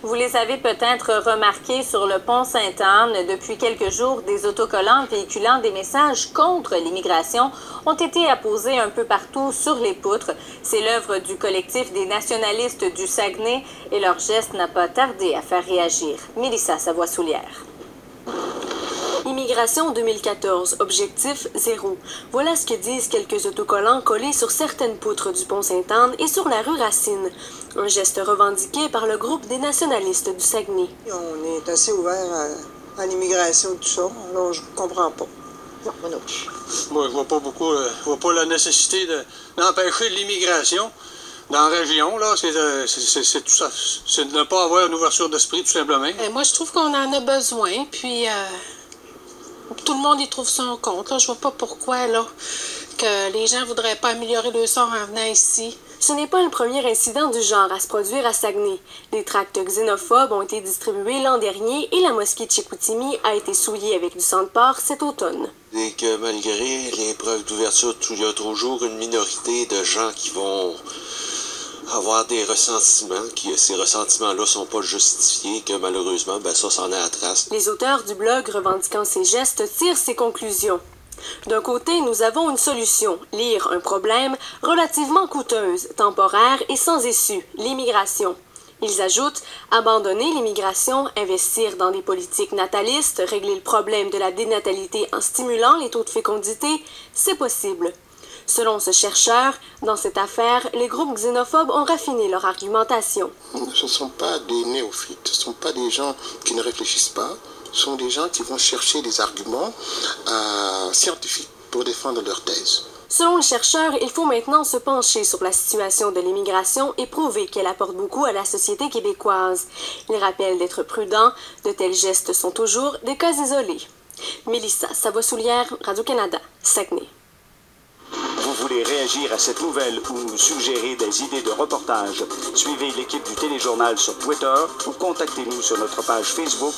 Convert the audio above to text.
Vous les avez peut-être remarqués sur le pont Sainte-Anne. Depuis quelques jours, des autocollants véhiculant des messages contre l'immigration ont été apposés un peu partout sur les poutres. C'est l'œuvre du collectif des nationalistes du Saguenay et leur geste n'a pas tardé à faire réagir. Mélissa Savoie-Soulière. Immigration 2014, objectif zéro. Voilà ce que disent quelques autocollants collés sur certaines poutres du pont Sainte-Anne et sur la rue Racine. Un geste revendiqué par le groupe des nationalistes du Saguenay. On est assez ouvert à l'immigration, tout ça. Alors, je comprends pas. Non, moi non. Moi, je vois pas beaucoup, je vois pas la nécessité d'empêcher l'immigration dans la région, là. C'est tout ça. C'est de ne pas avoir une ouverture d'esprit, tout simplement. Moi, je trouve qu'on en a besoin, puis tout le monde y trouve son compte. Là. Je vois pas pourquoi là, que les gens voudraient pas améliorer le sort en venant ici. Ce n'est pas le premier incident du genre à se produire à Saguenay. Des tracts xénophobes ont été distribués l'an dernier et la mosquée de Chicoutimi a été souillée avec du sang de porc cet automne. Et que malgré les preuves d'ouverture, il y a toujours une minorité de gens qui vont avoir des ressentiments, ces ressentiments-là ne sont pas justifiés, que malheureusement, ça s'en est à trace. Les auteurs du blog revendiquant ces gestes tirent ces conclusions. D'un côté, nous avons une solution, lire un problème relativement coûteuse, temporaire et sans issue, l'immigration. Ils ajoutent abandonner l'immigration, investir dans des politiques natalistes, régler le problème de la dénatalité en stimulant les taux de fécondité, c'est possible. Selon ce chercheur, dans cette affaire, les groupes xénophobes ont raffiné leur argumentation. Ce ne sont pas des néophytes, ce ne sont pas des gens qui ne réfléchissent pas, ce sont des gens qui vont chercher des arguments scientifiques pour défendre leur thèse. Selon le chercheur, il faut maintenant se pencher sur la situation de l'immigration et prouver qu'elle apporte beaucoup à la société québécoise. Il rappelle d'être prudent, de tels gestes sont toujours des cas isolés. Mélissa Savoie-Soulière, Radio-Canada, Saguenay. Vous voulez réagir à cette nouvelle ou nous suggérer des idées de reportage? Suivez l'équipe du Téléjournal sur Twitter ou contactez-nous sur notre page Facebook.